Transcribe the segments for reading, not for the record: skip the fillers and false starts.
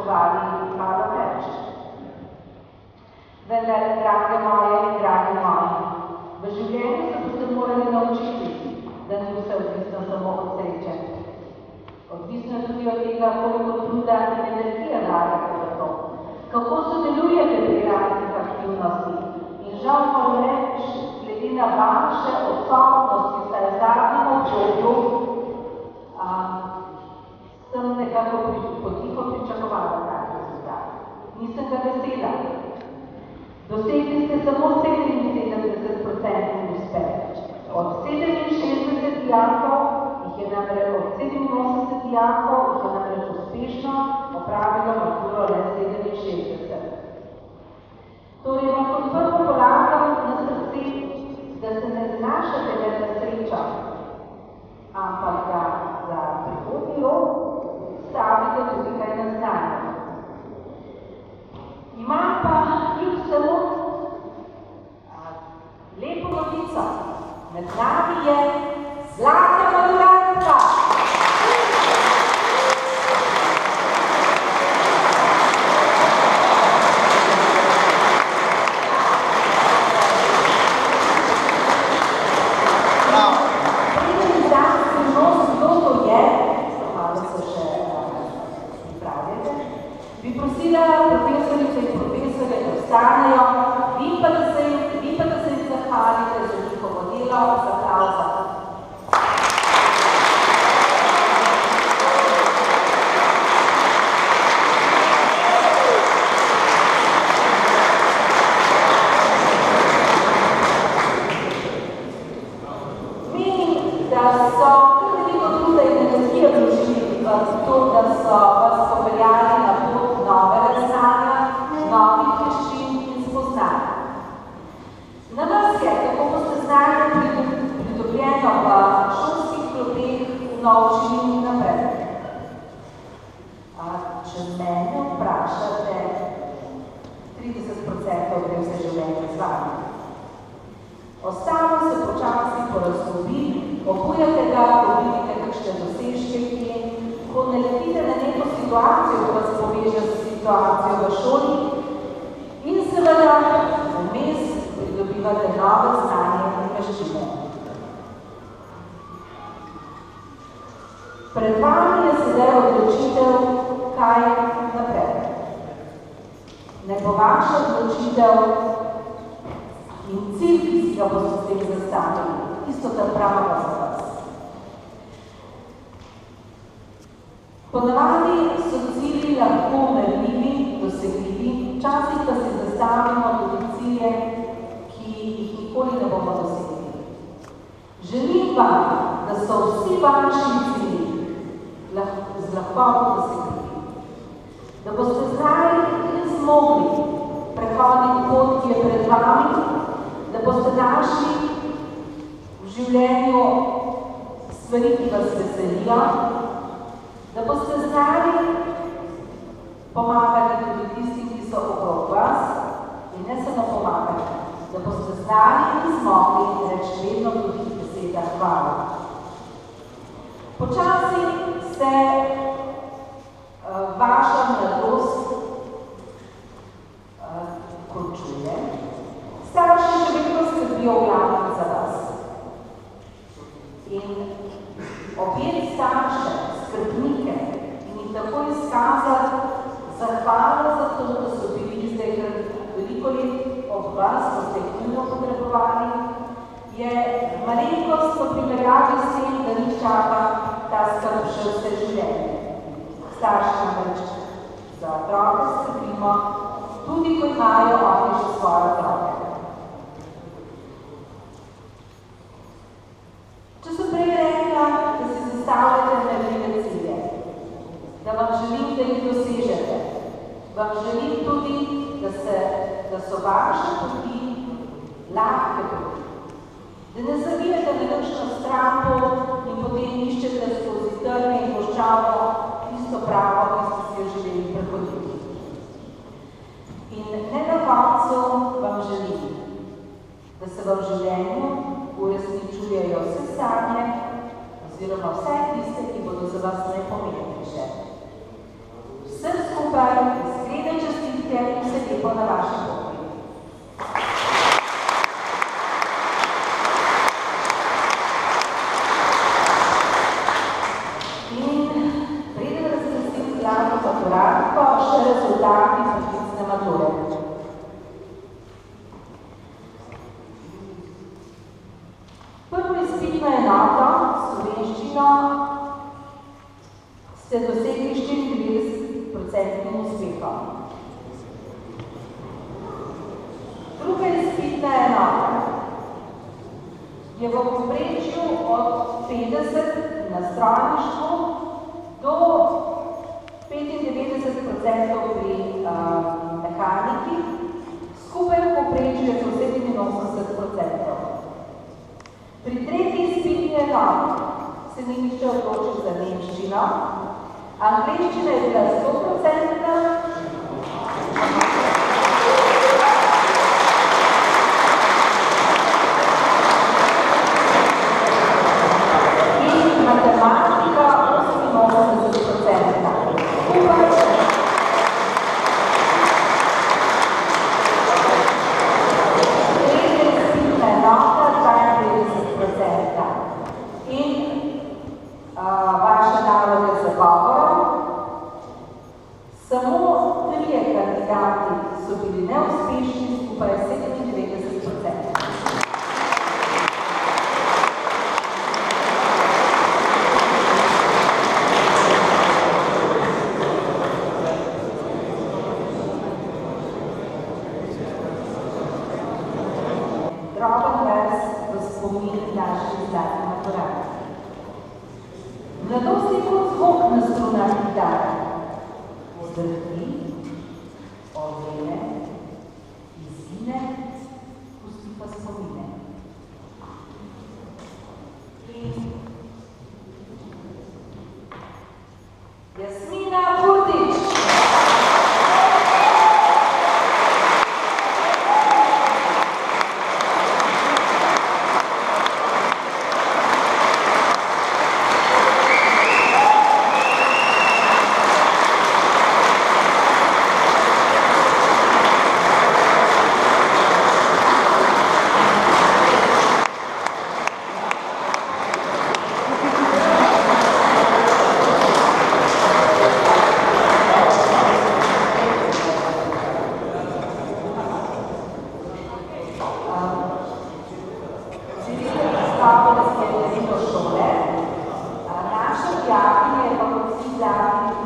pričakovali malo več. Vendar, drage moje in dragi moji, v življenju se boste morali naučiti, da ni vse odvisno samo od sreče. Odvisno je tudi od tega, koliko truda in energije dajete za to, kako sodelujete pri raznih aktivnostih. In žal moram reči, glede na vaše odsotnosti, vsaj v zadnjem obdobju, sem nekako potiho pričakovala ta rezultat. Nisem ga vesela. Dosegli ste samo 77% uspeh. Od 67 dijakov, od 87 dijakov, jih je namreč uspešno opravilo maturo le 67. Torej vam kot prvo polagam na srce, da se ne zanašate le na srečo, ampak da za prihodnji rok stavite tudi kaj na znanje. Imam pa kljub vsemu lepo novico. Med nami je zlata maturantka. Profesorice in profesore, da ostanejo, vi pa da se jim zahvalite za njihovo delo, za aplauza. Menim, da so veliko truda in energije vložili v to, da so vas popeljali na pot novega znanja, novih veščin in spoznanj. Na vas je, kako boste znanje pridobljeno v šolskih klopeh naučili naprej. Če mene vprašate, 30% gre vse življenje z vami. Ostalo se počasi porazdobi, obujate ga, ko vidite kakšne dosežke, ko naletite na neko situacijo, ko vas poveže z situacijo v šoli in seveda vmes pridobivate nove znanje in veščine. Pred vami je sedaj odločitev, kaj naprej. Ne bo vaša odločitev in cilj, ki si ga boste s tem zastavili, tisto ta prava za vas. Ponavadi so cilji lahko merljivi, dosegljivi, včasih pa si zastavimo tudi cilje, ki jih nikoli ne bomo dosegli. Želim vam, da so vsi vaši cilji z lahkoto dosegljivi, da boste znali in zmogli prehoditi pot, ki je pred vami, da boste našli v življenju stvari, ki vas veselijo, da boste znali pomagati tudi tistim, ki so okrog vas in ne samo pomagati, da boste znali in zmogli reči vedno tudi beseda hvala. Počasi se vaša mladost končuje. Starši še vedno skrbijo v glavnem za vas. In objeti starše, skrbnike in jih tako izkazati zahvalo za to, da so bili zdaj veliko let ob vas, ko ste jih nujno potrebovali, je malenkost v primerjavi s tem, da njih čaka ta skrb še vse življenje. Starši namreč za otroke skrbimo, tudi ko imajo oni še svoje otroke. Če sem prej rekla, da si zastavljate merljive cilje, da vam želim, da jih dosežete, vam želim tudi, da so vaše poti lahke poti. Da ne zavijete na kakšno stranko in potem iščete skozi trne in puščavo tisto pravo, ki ste si jo želeli prehoditi. In ne na koncu vam želim, da se vam v življenju uresničujejo vse sanje oziroma vse tiste, ki bodo za vas najpomembnejše. Vse skupaj skupaj, iskrene čestitke in vse lepo na vaši poti. Maturantko, še rezultati poklicne mature. Prvo izpitno enoto, slovenščino, ste dosegli 94% uspehom. Druga izpitna enota je v povprečju od 50 na strojništvu do 95% pri mehaniki, skupaj v povprečju je to 87%. Pri tretji izpitni enoti se ni nihče odločil za nemščino, angleščina je bila 100%, in matematika 88%. Vaša naloga z zagovorom. Samo 3 kandidati so bili neuspešni, skupaj 97%. Droben vers v spomin naših zadnjih maturantov. Mladost je kot zvok na strunah gitare. Zdrhni, odvene, izgine, pusti pa spomine. Jasmina Kurtič.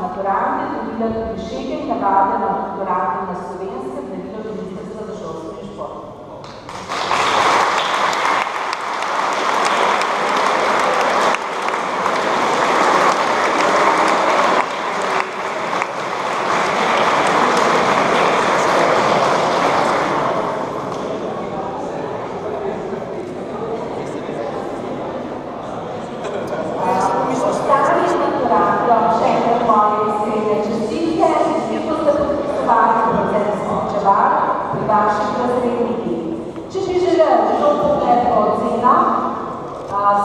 Maturante dobila prišeke in navade na maturante na Slovenskem darilo Ministrstva za šolstvo in šport. Pri vaših razrednikih. Če bi želeli to pogled po ocenah,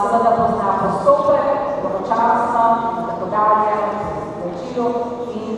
seveda pozna postopek, dolgočasno in tako dalje, v večinu in